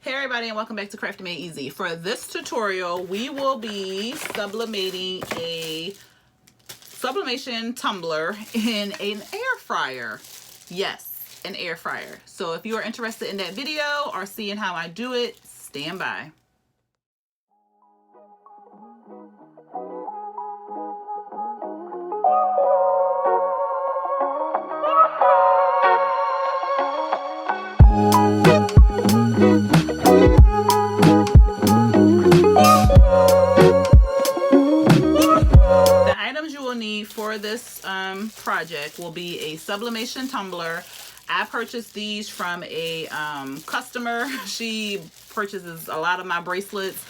Hey everybody, and welcome back to Crafting Made Easy. For this tutorial, we will be sublimating a sublimation tumbler in an air fryer. Yes, an air fryer. So if you are interested in that video or seeing how I do it, stand by. For this project will be a sublimation tumbler. I purchased these from a customer. She purchases a lot of my bracelets.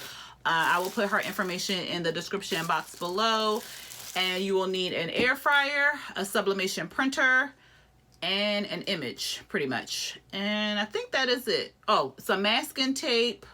I will put her information in the description box below. And you will need an air fryer, a sublimation printer, and an image, pretty much. And I think that is it. Oh, some masking tape,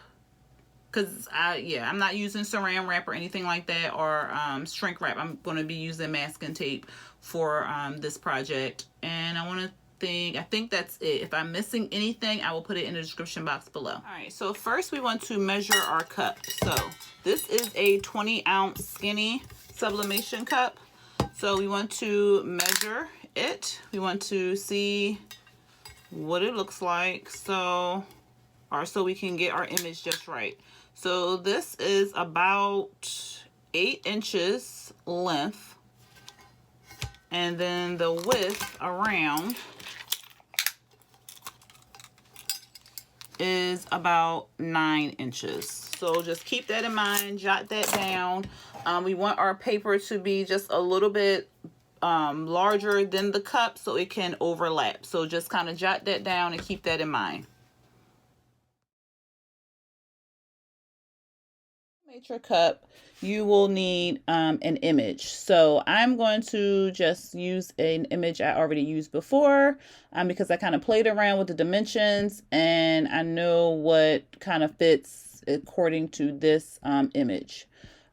because I'm not using saran wrap or anything like that, or shrink wrap. I'm going to be using masking tape for this project. And I think that's it. If I'm missing anything, I will put it in the description box below. All right, so first we want to measure our cup. So this is a 20-ounce skinny sublimation cup. So we want to measure it. We want to see what it looks like, so we can get our image just right. So this is about 8 inches length, and then the width around is about 9 inches. So just keep that in mind, jot that down. We want our paper to be just a little bit larger than the cup so it can overlap. So just kind of jot that down and keep that in mind. Your cup, you will need an image. So I'm going to just use an image I already used before because I kind of played around with the dimensions and I know what kind of fits according to this image.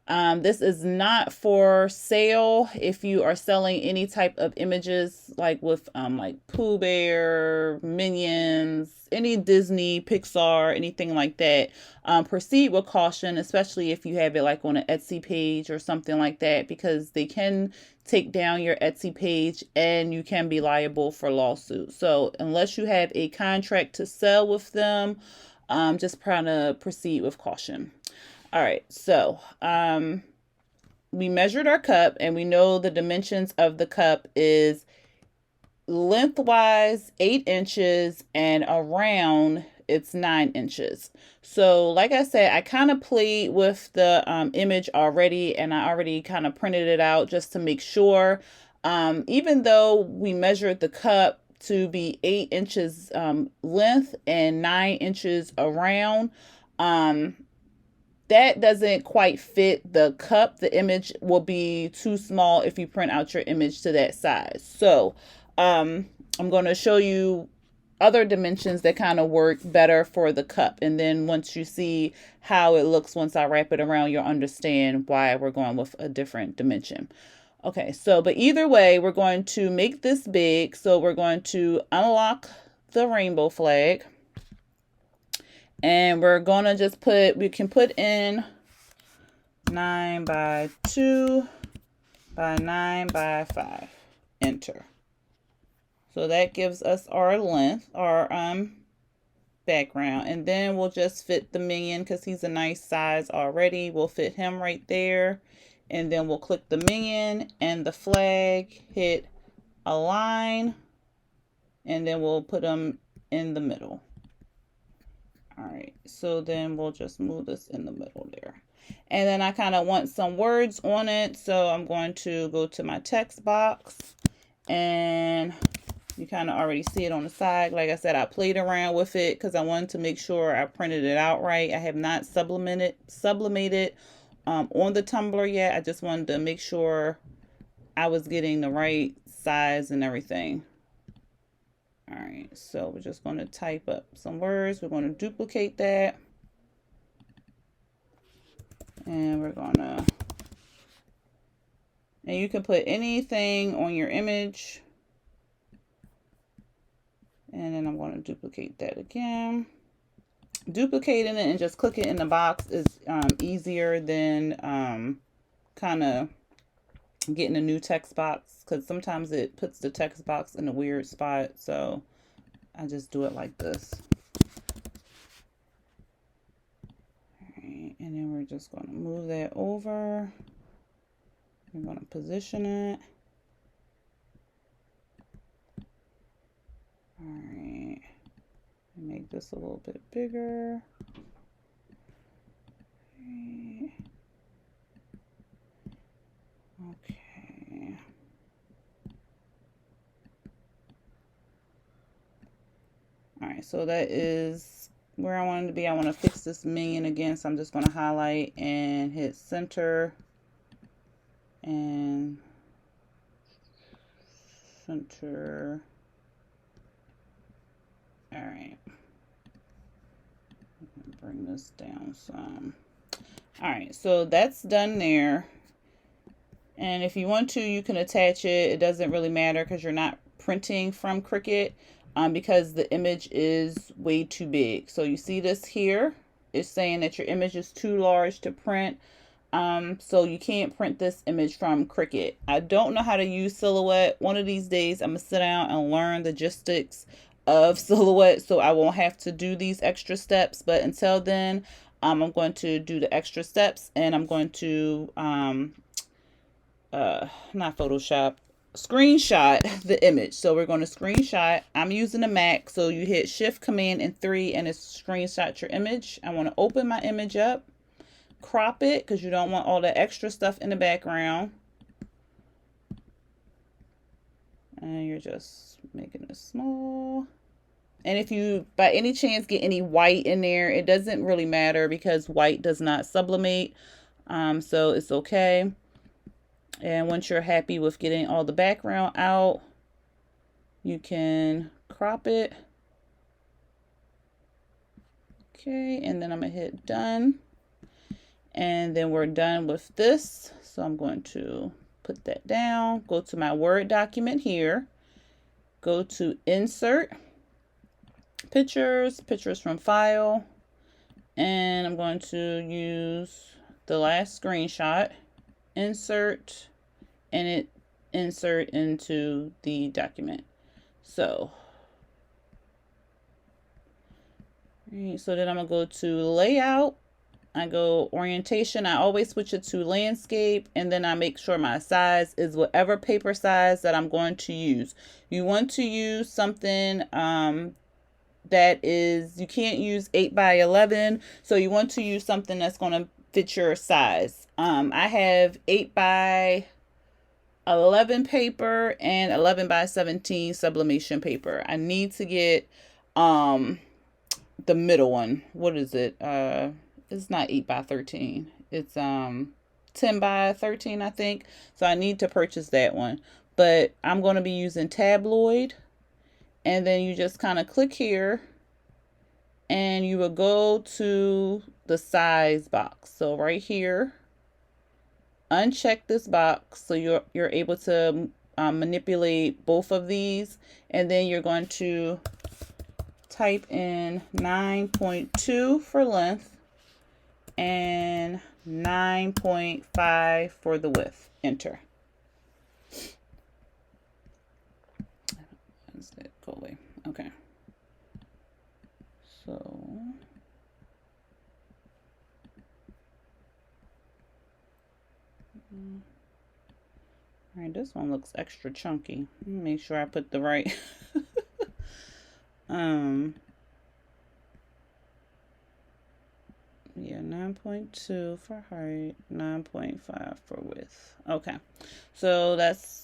This is not for sale. If you are selling any type of images like with like Pooh Bear, Minions, any Disney, Pixar, anything like that, proceed with caution, especially if you have it like on an Etsy page or something like that, because they can take down your Etsy page and you can be liable for lawsuits. So unless you have a contract to sell with them, just kind of proceed with caution. All right, so we measured our cup and we know the dimensions of the cup is lengthwise 8 inches and around it's 9 inches. So like I said, I kind of played with the image already, and I already kind of printed it out just to make sure. Even though we measured the cup to be 8 inches length and 9 inches around, that doesn't quite fit the cup. The image will be too small if you print out your image to that size. So I'm going to show you other dimensions that kind of work better for the cup. And then once you see how it looks once I wrap it around, you'll understand why we're going with a different dimension. Okay, so but either way, we're going to make this big. So we're going to unlock the rainbow flag. And we're going to just we can put in 9 by 2 by 9 by 5. Enter. So that gives us our length, our background. And then we'll just fit the minion because he's a nice size already. We'll fit him right there. And then we'll click the minion and the flag, hit align. And then we'll put them in the middle. All right, so then we'll just move this in the middle there. And then I kind of want some words on it. So I'm going to go to my text box, and you kind of already see it on the side. Like I said, I played around with it because I wanted to make sure I printed it out right. I have not sublimated on the tumbler yet. I just wanted to make sure I was getting the right size and everything. All right, so we're just going to type up some words. We're going to duplicate that. And we're going to, and you can put anything on your image. And then I'm going to duplicate that again. duplicating it and just click it in the box is easier than kind of getting a new text box, because sometimes it puts the text box in a weird spot. So I just do it like this. All right, and then we're just going to move that over. We're going to position it. All right, make this a little bit bigger. Okay. All right, so that is where I wanted to be. I want to fix this minion again, so I'm just going to highlight and hit center and center. All right, bring this down some. All right, so that's done there. And if you want to, you can attach it. It doesn't really matter because you're not printing from Cricut, because the image is way too big. So you see this here, it's saying that your image is too large to print. So you can't print this image from Cricut. I don't know how to use Silhouette. One of these days I'm gonna sit down and learn the logistics of Silhouette so I won't have to do these extra steps. But until then, I'm going to do the extra steps, and I'm going to not Photoshop, screenshot the image. So we're going to screenshot. I'm using a Mac, so you hit Shift Command and 3 and it screenshot your image. I want to open my image up, crop it because you don't want all the extra stuff in the background, and you're just making it small. And if you by any chance get any white in there, it doesn't really matter because white does not sublimate, so it's okay. And once you're happy with getting all the background out, you can crop it. Okay, and then I'm gonna hit done. And then we're done with this. So I'm going to put that down, go to my Word document here, go to Insert, Pictures, Pictures from File, and I'm going to use the last screenshot, insert, and it insert into the document. So then I'm gonna go to layout. I go orientation. I always switch it to landscape, and then I make sure my size is whatever paper size that I'm going to use. You want to use something that is, you can't use 8x11, so you want to use something that's going to fit your size. I have 8x11 paper and 11x17 sublimation paper. I need to get the middle one. What is it? It's not 8x13. It's 10x13, I think. So I need to purchase that one. But I'm going to be using tabloid. And then you just kind of click here, and you will go to the size box. So right here, uncheck this box so you're able to manipulate both of these, and then you're going to type in 9.2 for length and 9.5 for the width. Enter. Go away. Okay. So all right, this one looks extra chunky. Make sure I put the right yeah, 9.2 for height, 9.5 for width. Okay, so that's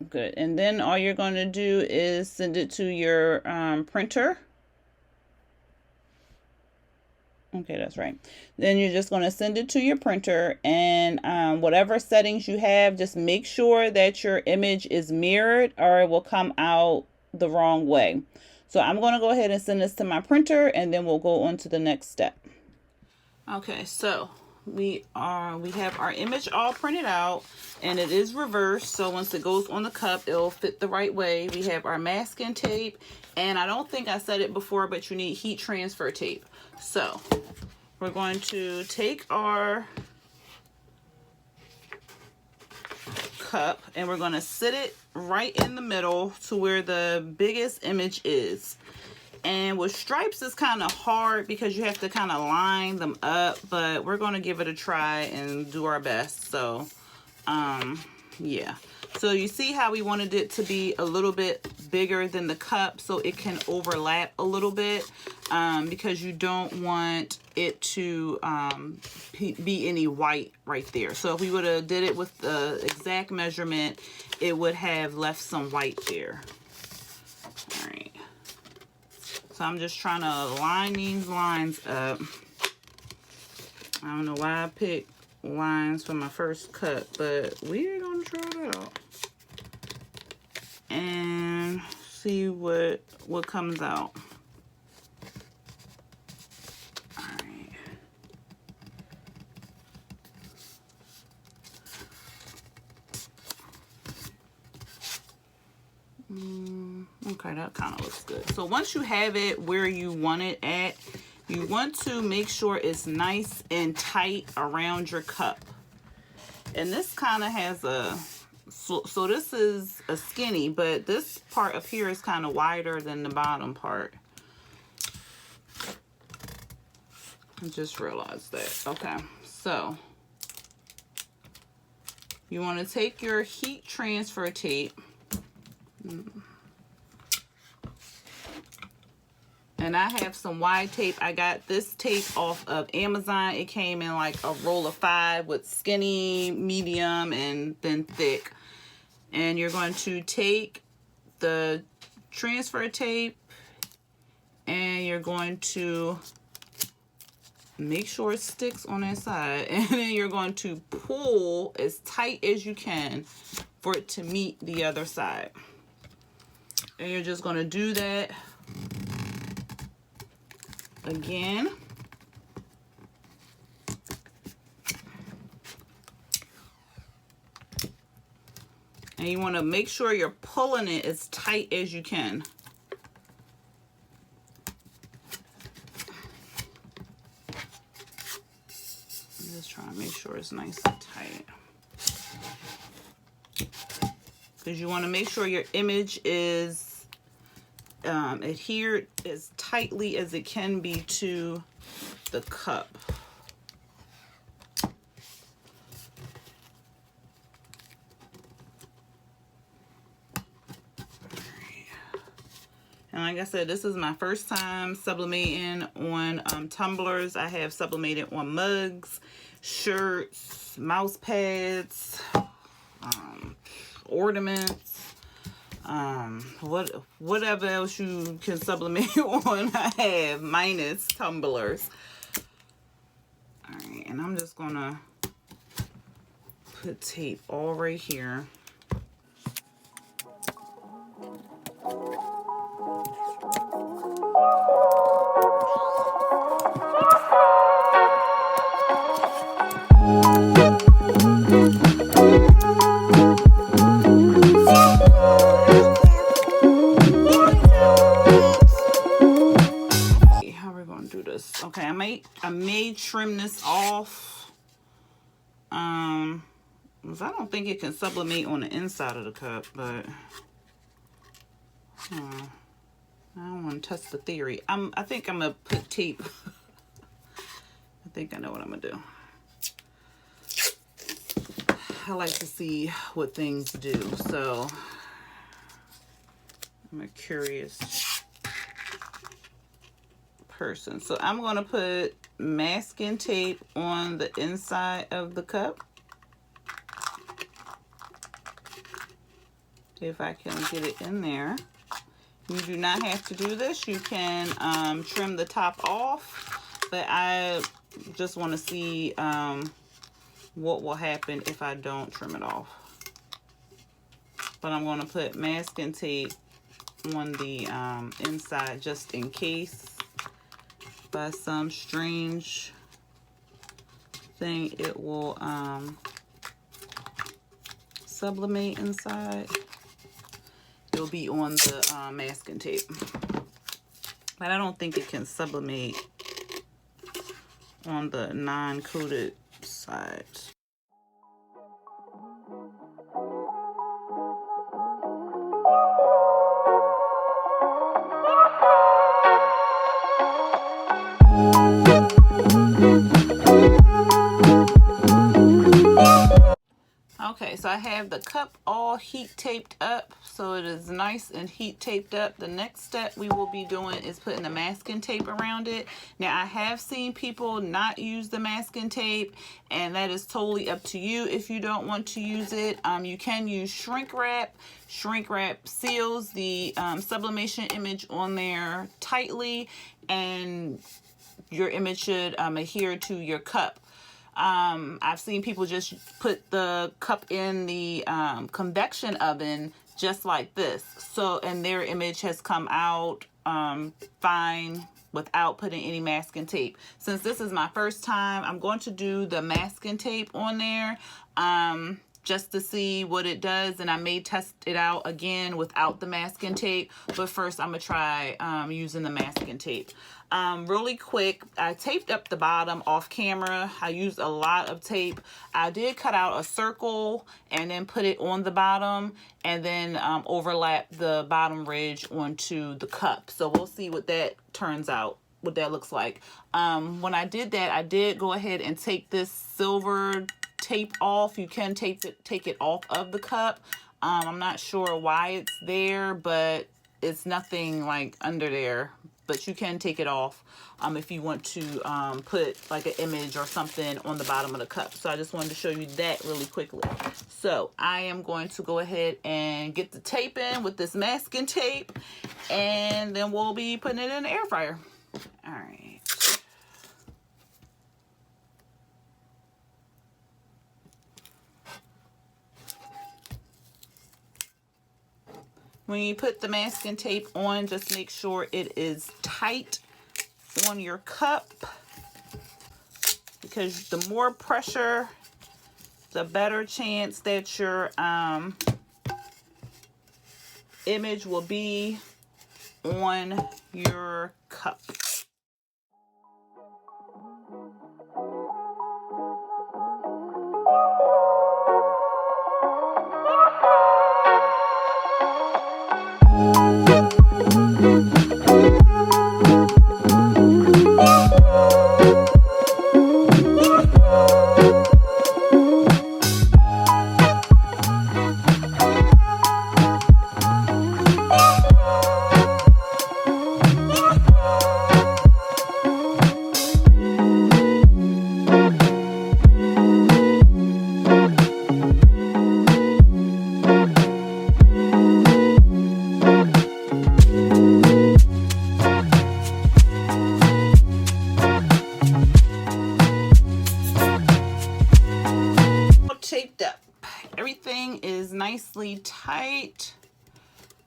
good. And then all you're going to do is send it to your printer. Okay, that's right. Then you're just going to send it to your printer, and whatever settings you have, just make sure that your image is mirrored or it will come out the wrong way. So I'm going to go ahead and send this to my printer, and then we'll go on to the next step. Okay, so we have our image all printed out, and it is reversed, so once it goes on the cup, it'll fit the right way. We have our masking tape, and I don't think I said it before, but you need heat transfer tape. So we're going to take our cup and we're going to sit it right in the middle to where the biggest image is. And with stripes, it's kind of hard because you have to kind of line them up, but we're going to give it a try and do our best. So, yeah. So you see how we wanted it to be a little bit bigger than the cup so it can overlap a little bit, because you don't want it to be any white right there. So if we would have did it with the exact measurement, it would have left some white there. All right. So I'm just trying to line these lines up. I don't know why I picked lines for my first cut, but we're gonna try it out and see what comes out. All right. Okay, that kind of looks good. So once you have it where you want it at, you want to make sure it's nice and tight around your cup. And this kind of has a, so this is a skinny, but this part up here is kind of wider than the bottom part. I just realized that. Okay, so you want to take your heat transfer tape. And I have some wide tape. I got this tape off of Amazon. It came in like a roll of 5 with skinny, medium, and then thick. And you're going to take the transfer tape and you're going to make sure it sticks on that side. And then you're going to pull as tight as you can for it to meet the other side. And you're just going to do that again. And you want to make sure you're pulling it as tight as you can. I'm just trying to make sure it's nice and tight. Because you want to make sure your image is adhered as tightly as it can be to the cup. And like I said, this is my first time sublimating on tumblers. I have sublimated on mugs, shirts, mouse pads, ornaments, whatever else you can sublimate on, I have, minus tumblers. All right, and I'm just gonna put tape all right here. Okay, I may trim this off. Because I don't think it can sublimate on the inside of the cup, but I don't want to test the theory. I think I'm gonna put tape. I think I know what I'm gonna do. I like to see what things do, so I'm a curious person. So I'm going to put masking tape on the inside of the cup. See if I can get it in there. You do not have to do this. You can trim the top off, but I just want to see what will happen if I don't trim it off. But I'm going to put masking tape on the inside just in case by some strange thing, it will sublimate inside. It'll be on the masking tape, but I don't think it can sublimate on the non-coated side. Okay, so I have the cup all heat taped up, so it is nice and heat taped up. The next step we will be doing is putting the masking tape around it. Now, I have seen people not use the masking tape, and that is totally up to you if you don't want to use it. You can use shrink wrap. Shrink wrap seals the sublimation image on there tightly, and your image should adhere to your cup. I've seen people just put the cup in the convection oven just like this. So, and their image has come out fine without putting any masking tape. Since this is my first time, I'm going to do the masking tape on there just to see what it does, and I may test it out again without the masking tape, but first I'm gonna try using the masking tape. Really quick, I taped up the bottom off camera. I used a lot of tape. I did cut out a circle and then put it on the bottom, and then overlap the bottom ridge onto the cup. So we'll see what that turns out, what that looks like. When I did that, I did go ahead and take this silver tape off. You can take it off of the cup. I'm not sure why it's there, but it's nothing like under there. But you can take it off if you want to put like an image or something on the bottom of the cup. So I just wanted to show you that really quickly. So I am going to go ahead and get the tape in with this masking tape, and then we'll be putting it in the air fryer. All right. When you put the masking tape on, just make sure it is tight on your cup, because the more pressure, the better chance that your image will be on your cup. Taped up. Everything is nicely tight.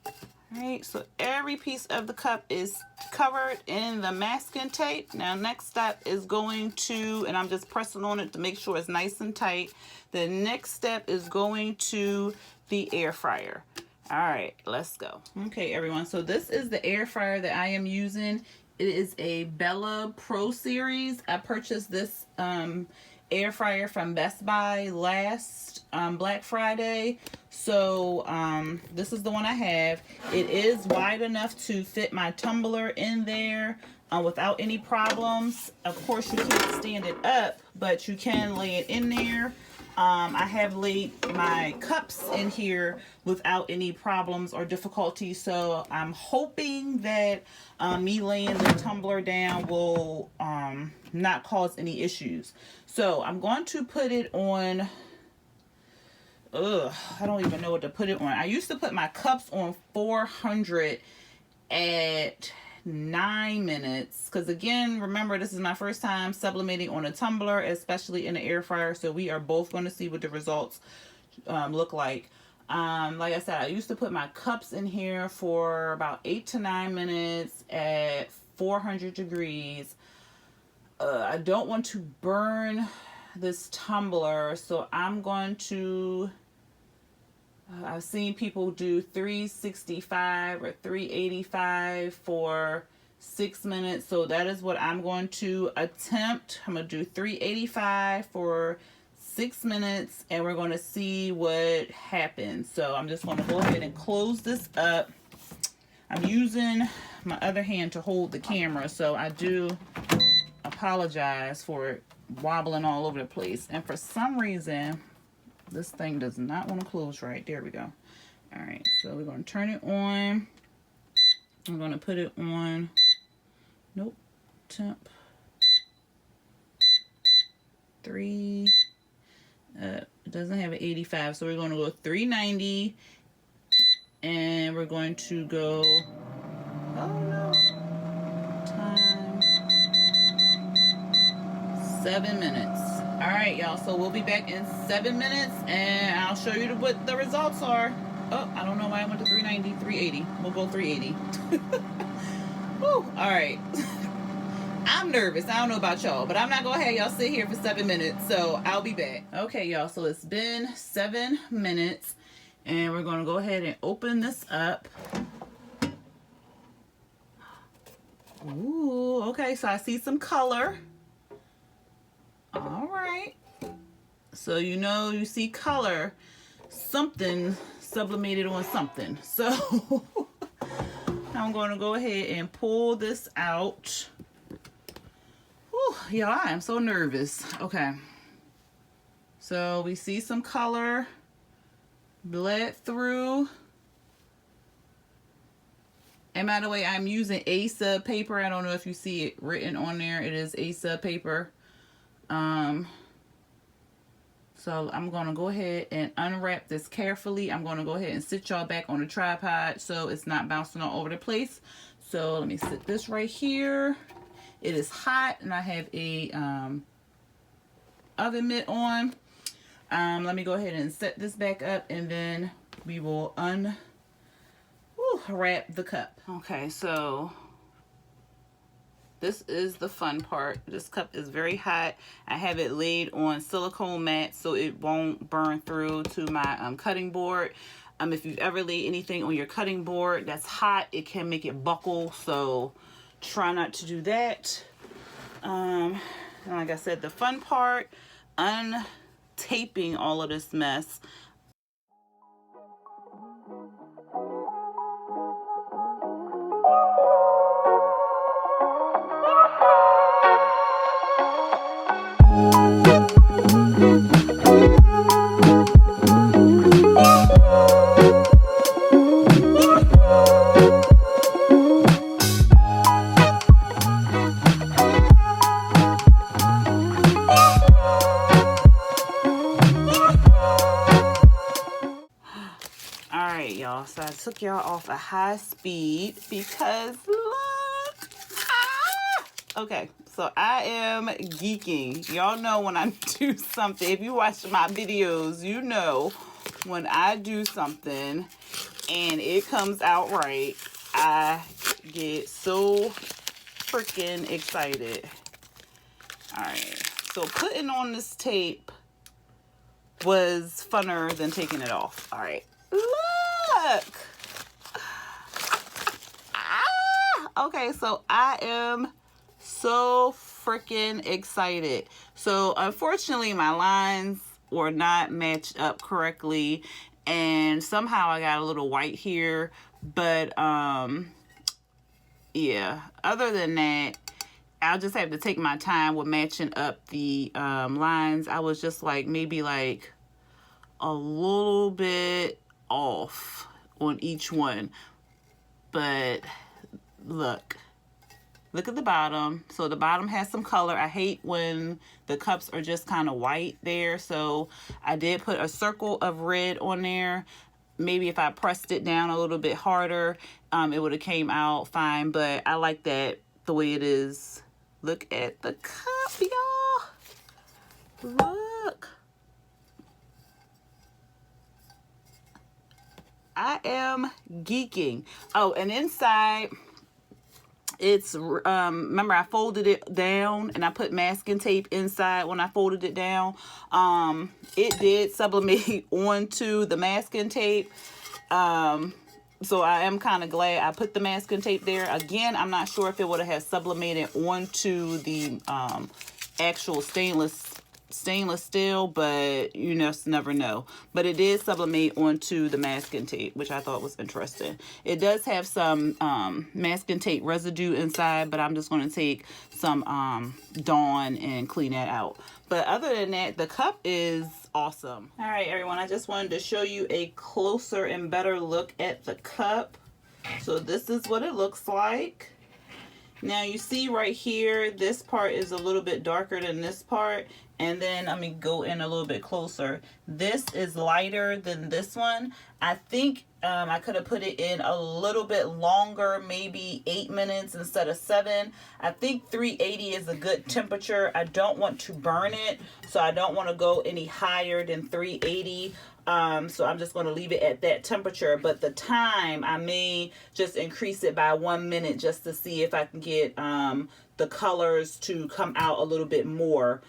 All right, so every piece of the cup is covered in the masking tape. Now, next step is going to, and I'm just pressing on it to make sure it's nice and tight. The next step is going to the air fryer. All right, let's go. Okay, everyone, so this is the air fryer that I am using. It is a Bella Pro Series. I purchased this air fryer from Best Buy last Black Friday. So this is the one I have. It is wide enough to fit my tumbler in there without any problems. Of course, you can't stand it up, but you can lay it in there. I have laid my cups in here without any problems or difficulty, so I'm hoping that me laying the tumbler down will not cause any issues. So I'm going to put it on, I don't even know what to put it on. I used to put my cups on 400 at 9 minutes, because again, remember, this is my first time sublimating on a tumbler, especially in the air fryer, so we are both going to see what the results look like. Like I said, I used to put my cups in here for about 8 to 9 minutes at 400 degrees. I don't want to burn this tumbler. So I'm going to, I've seen people do 365 or 385 for 6 minutes. So that is what I'm going to attempt. I'm going to do 385 for 6 minutes and we're going to see what happens. So I'm just going to go ahead and close this up. I'm using my other hand to hold the camera, so I do apologize for it wobbling all over the place. And for some reason, this thing does not want to close right. There we go. All right, so we're going to turn it on. I'm going to put it on, nope, temp 3. It doesn't have an 85, so we're going to go 390. And we're going to go, oh no, time, 7 minutes. All right, y'all, so we'll be back in 7 minutes and I'll show you what the results are. Oh, I don't know why I went to 390, 380. We'll go 380. Whew, all right. I'm nervous. I don't know about y'all, but I'm not gonna have y'all sit here for 7 minutes, so I'll be back. Okay, y'all, so it's been 7 minutes. And we're going to go ahead and open this up. Ooh, okay, so I see some color. All right. So you know you see color. Something sublimated on something. So I'm going to go ahead and pull this out. Whew, y'all, I am so nervous. Okay. So we see some color. Bled through. And by the way, I'm using A sub paper. I don't know if you see it written on there. It is A sub paper. So I'm going to go ahead and unwrap this carefully. I'm going to go ahead and sit y'all back on the tripod so it's not bouncing all over the place. So let me sit this right here. It is hot and I have a oven mitt on. Let me go ahead and set this back up and then we will unwrap the cup. Okay, so this is the fun part. This cup is very hot. I have it laid on silicone mat so it won't burn through to my cutting board. If you've ever laid anything on your cutting board that's hot, it can make it buckle, so try not to do that. And like I said, the fun part, untaping all of this mess. So I took y'all off a high speed because look. Okay, so I am geeking. Y'all know when I do something, if you watch my videos, you know when I do something and it comes out right, I get so freaking excited. All right, so putting on this tape was funner than taking it off. All right, look. Okay, so I am so freaking excited. So unfortunately my lines were not matched up correctly and somehow I got a little white here, but yeah, other than that, I'll just have to take my time with matching up the lines. I was just like maybe like a little bit off on each one, but look at the bottom. So the bottom has some color. I hate when the cups are just kind of white there, so I did put a circle of red on there. Maybe if I pressed it down a little bit harder, it would have came out fine, but I like that the way it is. Look at the cup, y'all. Look. I am geeking. Oh, and inside It's remember, I folded it down and I put masking tape inside when I folded it down. It did sublimate onto the masking tape. So I am kind of glad I put the masking tape there. Again, I'm not sure if it would have sublimated onto the actual stainless steel, but you just never know. But it did sublimate onto the masking tape, which I thought was interesting. It does have some masking tape residue inside, but I'm just going to take some Dawn and clean that out. But other than that, the cup is awesome. All right, everyone, I just wanted to show you a closer and better look at the cup. So this is what it looks like. Now you see right here, this part is a little bit darker than this part. And then let me go in a little bit closer. This is lighter than this one. I think I could have put it in a little bit longer, maybe 8 minutes instead of 7. I think 380 is a good temperature. I don't want to burn it, so I don't want to go any higher than 380. So I'm just going to leave it at that temperature. But the time, I may just increase it by 1 minute just to see if I can get the colors to come out a little bit more.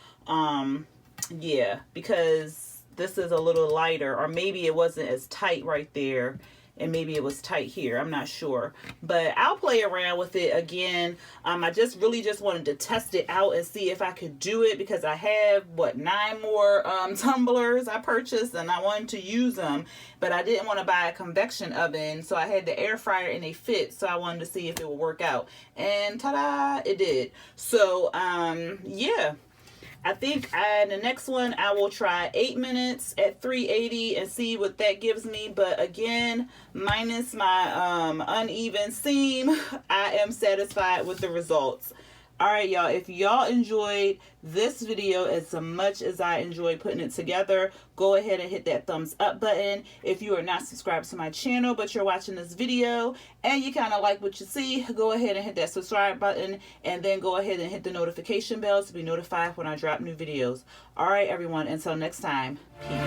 Yeah, because this is a little lighter, or maybe it wasn't as tight right there, and maybe it was tight here. I'm not sure, but I'll play around with it again. I really just wanted to test it out and see if I could do it, because I have 9 more tumblers I purchased and I wanted to use them, but I didn't want to buy a convection oven, so I had the air fryer and they fit, so I wanted to see if it would work out, and ta-da, it did. So yeah, I think the next one I will try 8 minutes at 380 and see what that gives me. But again, minus my uneven seam, I am satisfied with the results. All right, y'all, if y'all enjoyed this video as much as I enjoyed putting it together, go ahead and hit that thumbs up button. If you are not subscribed to my channel, but you're watching this video and you kind of like what you see, go ahead and hit that subscribe button, and then go ahead and hit the notification bell to be notified when I drop new videos. All right, everyone, until next time, peace.